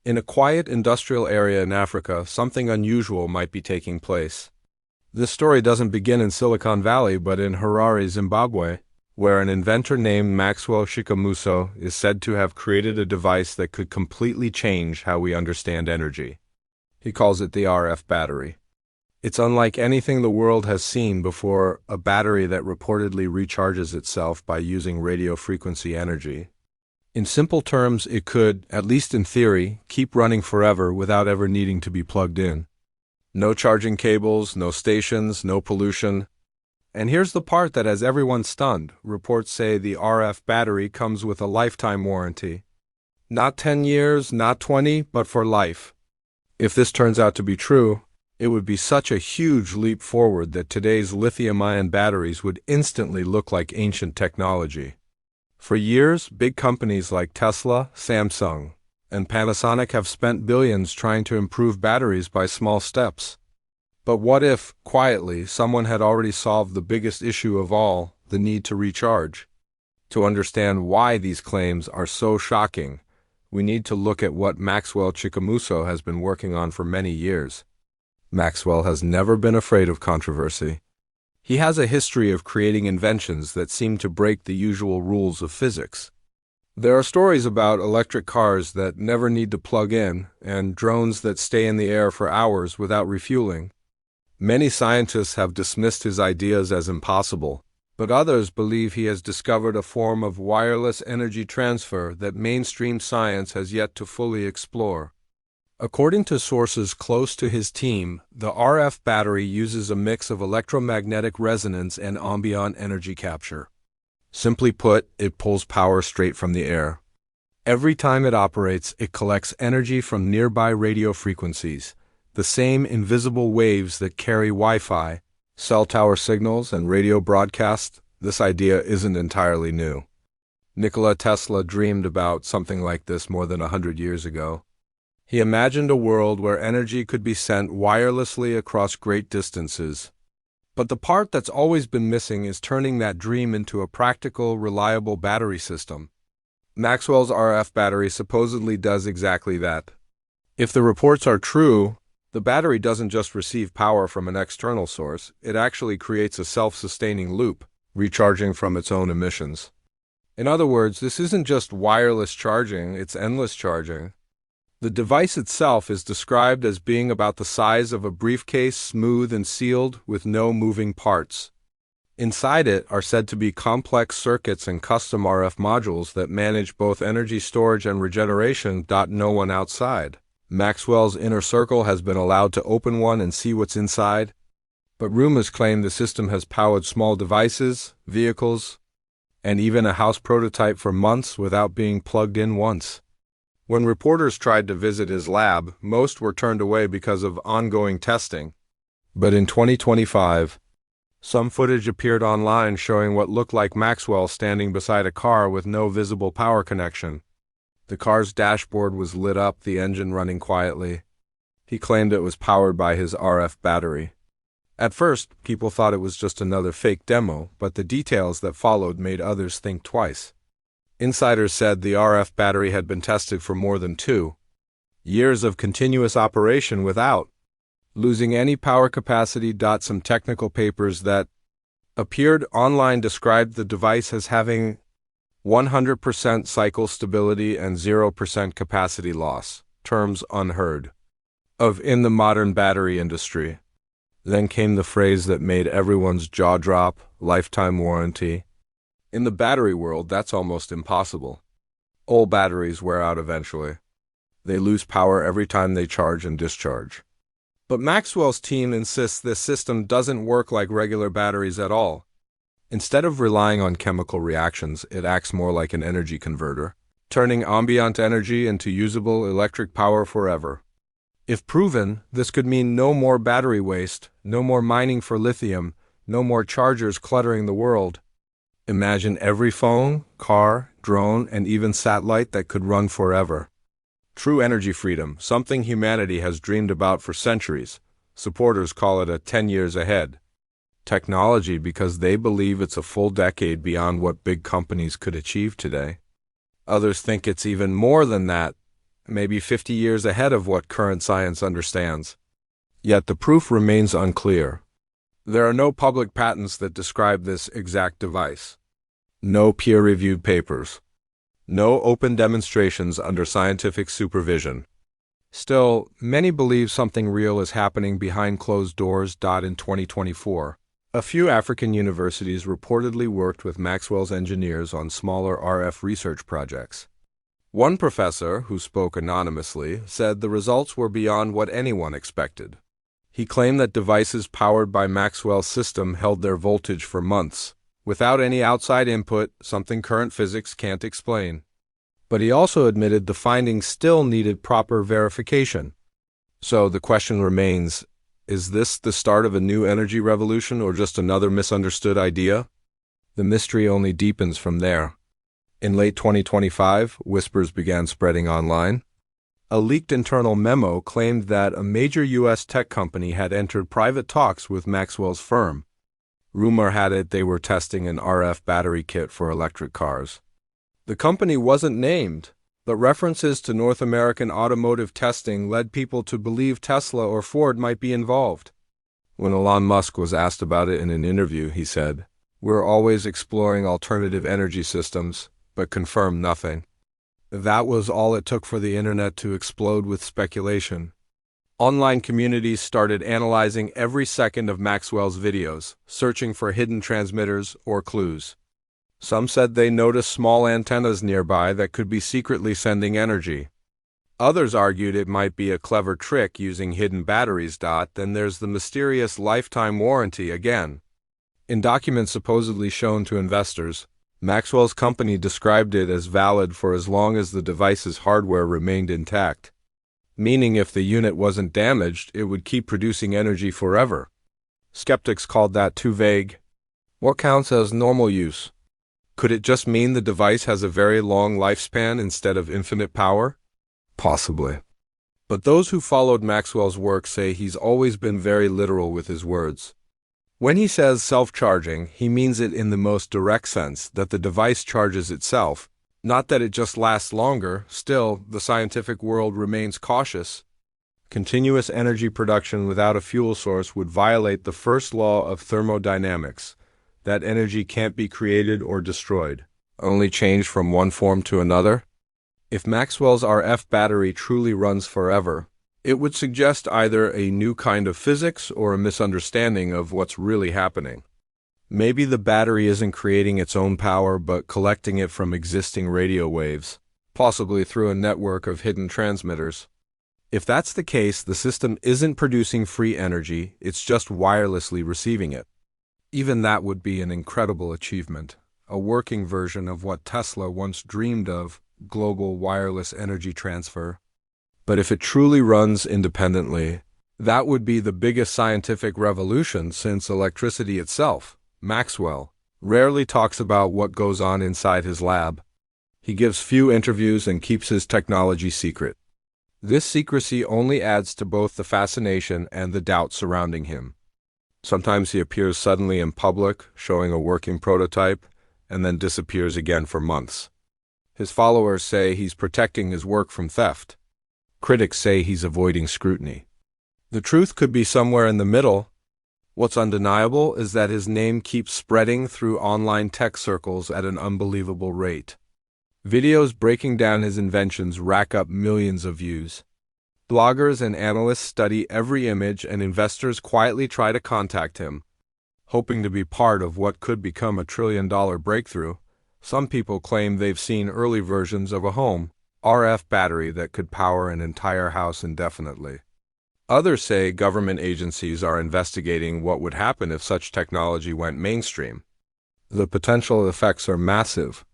In a quiet industrial area in Africa, something unusual might be taking place. This story doesn't begin in Silicon Valley, but in Harare, Zimbabwe, where an inventor named Maxwell Chikamuzo is said to have created a device that could completely change how we understand energy. He calls it the RF battery. It's unlike anything the world has seen before, a battery that reportedly recharges itself by using radio frequency energy. In simple terms, it could, at least in theory, keep running forever without ever needing to be plugged in. No charging cables, no stations, no pollution. And here's the part that has everyone stunned. Reports say the RF battery comes with a lifetime warranty. Not 10 years, not 20, but for life. If this turns out to be true, it would be such a huge leap forward that today's lithium-ion batteries would instantly look like ancient technology. For years, big companies like Tesla, Samsung, and Panasonic have spent billions trying to improve batteries by small steps. But what if, quietly, someone had already solved the biggest issue of all, the need to recharge? To understand why these claims are so shocking, we need to look at what Maxwell Chikamuzo has been working on for many years. Maxwell has never been afraid of controversy. He has a history of creating inventions that seem to break the usual rules of physics. There are stories about electric cars that never need to plug in, and drones that stay in the air for hours without refueling. Many scientists have dismissed his ideas as impossible, but others believe he has discovered a form of wireless energy transfer that mainstream science has yet to fully explore. According to sources close to his team, the RF battery uses a mix of electromagnetic resonance and ambient energy capture. Simply put, it pulls power straight from the air. Every time it operates, it collects energy from nearby radio frequencies, the same invisible waves that carry Wi-Fi, cell tower signals, and radio broadcasts. This idea isn't entirely new. Nikola Tesla dreamed about something like this more than 100 years ago. He imagined a world where energy could be sent wirelessly across great distances. But the part that's always been missing is turning that dream into a practical, reliable battery system. Maxwell's RF battery supposedly does exactly that. If the reports are true, the battery doesn't just receive power from an external source, it actually creates a self-sustaining loop, recharging from its own emissions. In other words, this isn't just wireless charging, it's endless charging. The device itself is described as being about the size of a briefcase, smooth and sealed, with no moving parts. Inside it are said to be complex circuits and custom RF modules that manage both energy storage and regeneration. No one outside Maxwell's inner circle has been allowed to open one and see what's inside, but rumors claim the system has powered small devices, vehicles, and even a house prototype for months without being plugged in once. When reporters tried to visit his lab, most were turned away because of ongoing testing. But in 2025, some footage appeared online showing what looked like Maxwell standing beside a car with no visible power connection. The car's dashboard was lit up, the engine running quietly. He claimed it was powered by his RF battery. At first, people thought it was just another fake demo, but the details that followed made others think twice. Insiders said the RF battery had been tested for more than 2 years of continuous operation without losing any power capacity. Some technical papers that appeared online described the device as having 100% cycle stability and 0% capacity loss, terms unheard of in the modern battery industry. Then came the phrase that made everyone's jaw drop: lifetime warranty. In the battery world, that's almost impossible. Old batteries wear out eventually. They lose power every time they charge and discharge. But Maxwell's team insists this system doesn't work like regular batteries at all. Instead of relying on chemical reactions, it acts more like an energy converter, turning ambient energy into usable electric power forever. If proven, this could mean no more battery waste, no more mining for lithium, no more chargers cluttering the world. Imagine every phone, car, drone, and even satellite that could run forever. True energy freedom, something humanity has dreamed about for centuries. Supporters call it 10 years ahead. Technology because they believe it's a full decade beyond what big companies could achieve today. Others think it's even more than that, maybe 50 years ahead of what current science understands. Yet the proof remains unclear. There are no public patents that describe this exact device. No peer-reviewed papers. No open demonstrations under scientific supervision. Still, many believe something real is happening behind closed doors. In 2024, a few African universities reportedly worked with Maxwell's engineers on smaller RF research projects. One professor, who spoke anonymously, said the results were beyond what anyone expected. He claimed that devices powered by Maxwell's system held their voltage for months, without any outside input, something current physics can't explain. But he also admitted the findings still needed proper verification. So the question remains, is this the start of a new energy revolution or just another misunderstood idea? The mystery only deepens from there. In late 2025, whispers began spreading online. A leaked internal memo claimed that a major U.S. tech company had entered private talks with Maxwell's firm. Rumor had it they were testing an RF battery kit for electric cars. The company wasn't named, but references to North American automotive testing led people to believe Tesla or Ford might be involved. When Elon Musk was asked about it in an interview, he said, "We're always exploring alternative energy systems, but confirmed nothing." That was all it took for the internet to explode with speculation. Online communities started analyzing every second of Maxwell's videos, searching for hidden transmitters or clues. Some said they noticed small antennas nearby that could be secretly sending energy. Others argued it might be a clever trick using hidden batteries. Then there's the mysterious lifetime warranty again. In documents supposedly shown to investors, Maxwell's company described it as valid for as long as the device's hardware remained intact, meaning if the unit wasn't damaged, it would keep producing energy forever. Skeptics called that too vague. What counts as normal use? Could it just mean the device has a very long lifespan instead of infinite power? Possibly. But those who followed Maxwell's work say he's always been very literal with his words. When he says self-charging, he means it in the most direct sense, that the device charges itself, not that it just lasts longer. Still, the scientific world remains cautious. Continuous energy production without a fuel source would violate the first law of thermodynamics, that energy can't be created or destroyed, only changed from one form to another. If Maxwell's RF battery truly runs forever, it would suggest either a new kind of physics or a misunderstanding of what's really happening. Maybe the battery isn't creating its own power but collecting it from existing radio waves, possibly through a network of hidden transmitters. If that's the case, the system isn't producing free energy, it's just wirelessly receiving it. Even that would be an incredible achievement, a working version of what Tesla once dreamed of, global wireless energy transfer. But if it truly runs independently, that would be the biggest scientific revolution since electricity itself. Maxwell rarely talks about what goes on inside his lab. He gives few interviews and keeps his technology secret. This secrecy only adds to both the fascination and the doubt surrounding him. Sometimes he appears suddenly in public, showing a working prototype, and then disappears again for months. His followers say he's protecting his work from theft. Critics say he's avoiding scrutiny. The truth could be somewhere in the middle. What's undeniable is that his name keeps spreading through online tech circles at an unbelievable rate. Videos breaking down his inventions rack up millions of views. Bloggers and analysts study every image, and investors quietly try to contact him, hoping to be part of what could become a trillion-dollar breakthrough. Some people claim they've seen early versions of a home RF battery that could power an entire house indefinitely. Others say government agencies are investigating what would happen if such technology went mainstream. The potential effects are massive.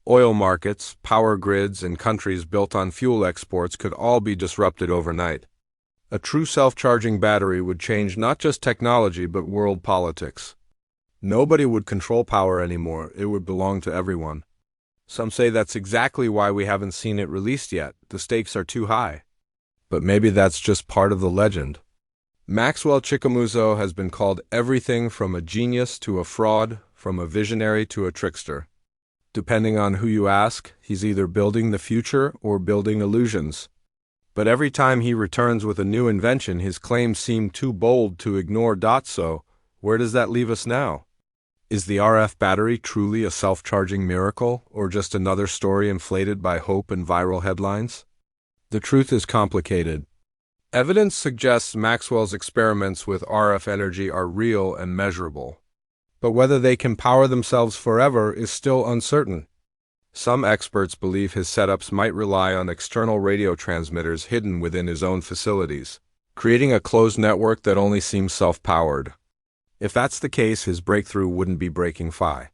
Oil markets, power grids, and countries built on fuel exports could all be disrupted overnight. A true self-charging battery would change not just technology but world politics. Nobody would control power anymore, it would belong to everyone. Some say that's exactly why we haven't seen it released yet. The stakes are too high. But maybe that's just part of the legend. Maxwell Chikamuzo has been called everything from a genius to a fraud, from a visionary to a trickster. Depending on who you ask, he's either building the future or building illusions. But every time he returns with a new invention, his claims seem too bold to ignore. So, where does that leave us now? Is the RF battery truly a self-charging miracle, or just another story inflated by hope and viral headlines? The truth is complicated. Evidence suggests Maxwell's experiments with RF energy are real and measurable. But whether they can power themselves forever is still uncertain. Some experts believe his setups might rely on external radio transmitters hidden within his own facilities, creating a closed network that only seems self-powered. If that's the case, his breakthrough wouldn't be breaking phi.